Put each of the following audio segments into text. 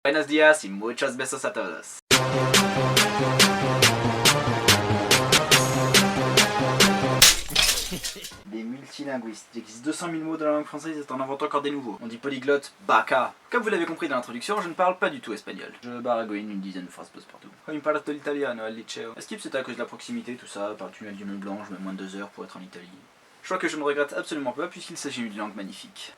Buenos días y muchos besos a todos. Des multilinguistes. Il existe 200 000 mots dans la langue française et t'en inventes encore des nouveaux. On dit polyglotte, baka. Comme vous l'avez compris dans l'introduction, je ne parle pas du tout espagnol. Je baragouine une dizaine de phrases passe-partout. Ho imparato l'italiano al liceo. Est-ce que c'était à cause de la proximité, tout ça, par le tunnel du Mont Blanc, je mets moins de 2 heures pour être en Italie. Je crois que je ne regrette absolument pas puisqu'il s'agit d'une langue magnifique.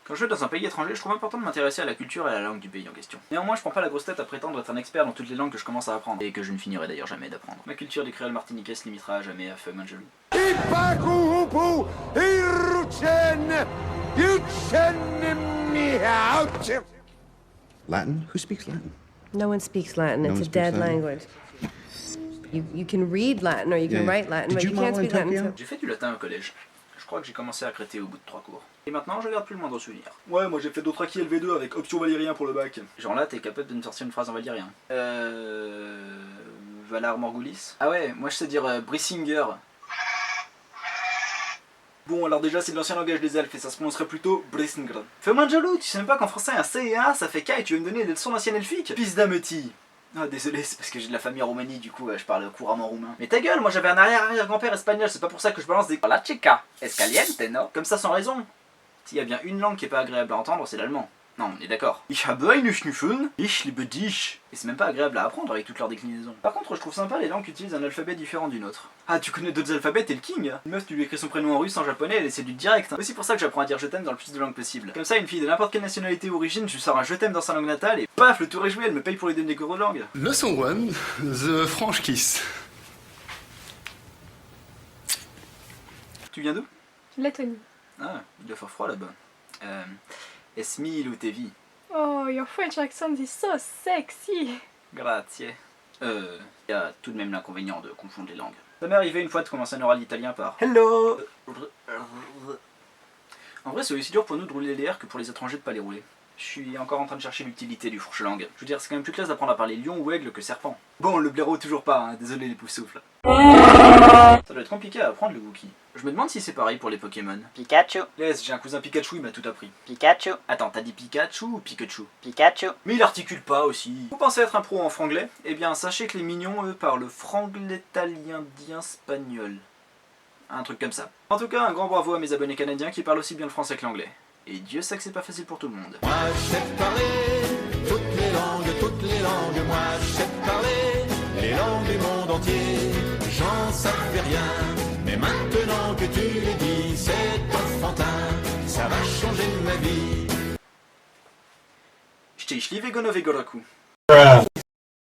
Quand je vais dans un pays étranger, je trouve important de m'intéresser à la culture et à la langue du pays en question. Néanmoins, je prends pas la grosse tête à prétendre être un expert dans toutes les langues que je commence à apprendre, et que je ne finirai d'ailleurs jamais d'apprendre. Ma culture du créole martiniquais se limitera à jamais à Feu-Mangelou. Latin? Who speaks Latin? No one speaks Latin. No It's one a speaks dead Latin. language. You can read Latin or you can Yeah. write Latin, Did but you you can't model in speak Latin. Tokyo? So J'ai fait du latin au collège. Je crois que j'ai commencé à créter au bout de 3 cours. Et maintenant, je garde plus le moindre souvenir. Ouais, moi j'ai fait Dothraki LV2 avec option valyrien pour le bac. Genre là, t'es capable de me sortir une phrase en valyrien. Valar Morghulis. Ah ouais, moi je sais dire Brissinger. Bon, alors déjà, c'est de l'ancien langage des elfes et ça se prononcerait plutôt Brissinger. Fais-moi jaloux, tu sais même pas qu'en français un C et un A ça fait K et tu veux me donner des leçons d'ancien elfique? Pisse d'ameti. Ah désolé, c'est parce que j'ai de la famille en Roumanie, du coup je parle couramment roumain. Mais ta gueule, moi j'avais un arrière-arrière-grand-père espagnol, c'est pas pour ça que je balance des... La chica, es caliente, no? Comme ça sans raison. S'il y a bien une langue qui est pas agréable à entendre, c'est l'allemand. Non, on est d'accord. Ich habe eine Schnüffeln, ich liebe dich. Et c'est même pas agréable à apprendre avec toutes leurs déclinaisons. Par contre, je trouve sympa les langues qui utilisent un alphabet différent d'une autre. Ah, tu connais d'autres alphabets, t'es le king. Une meuf, tu lui écris son prénom en russe, en japonais, elle essaie du direct. Aussi pour ça que j'apprends à dire je t'aime dans le plus de langues possible. Comme ça, une fille de n'importe quelle nationalité ou origine, je lui sors un je t'aime dans sa langue natale et paf, le tour est joué, elle me paye pour lui donner des cours de langue. Leçon 1, The French Kiss. Tu viens d'où? Lettonie. Ah, il doit faire froid là-bas. Esmil ou Tevi. Oh, your French accent is so sexy. Grazie. Y a tout de même l'inconvénient de confondre les langues. Ça m'est arrivé une fois de commencer un oral italien par Hello. En vrai, c'est aussi dur pour nous de rouler les R que pour les étrangers de pas les rouler. Je suis encore en train de chercher l'utilité du fourche-langue. Je veux dire, c'est quand même plus classe d'apprendre à parler lion ou aigle que serpent. Bon, le blaireau toujours pas, hein. Désolé les poufs-souffles. Ça doit être compliqué à apprendre le Wookie. Je me demande si c'est pareil pour les Pokémon. Pikachu, Laisse, j'ai un cousin Pikachu, il m'a tout appris. Pikachu, Attends, t'as dit Pikachu ou Pikachu? Pikachu. Mais il articule pas aussi. Vous pensez être un pro en franglais? Eh bien, sachez que les mignons, eux, parlent franglais-talien-dien-espagnol. Un truc comme ça. En tout cas, un grand bravo à mes abonnés canadiens qui parlent aussi bien le français que l'anglais. Et Dieu sait que c'est pas facile pour tout le monde. Moi je sais parler toutes les langues, moi je sais parler les langues du monde entier. J'en savais rien, mais maintenant que tu le dis, c'est enfantin, ça va changer ma vie. Szczęśliwego Nowego Roku.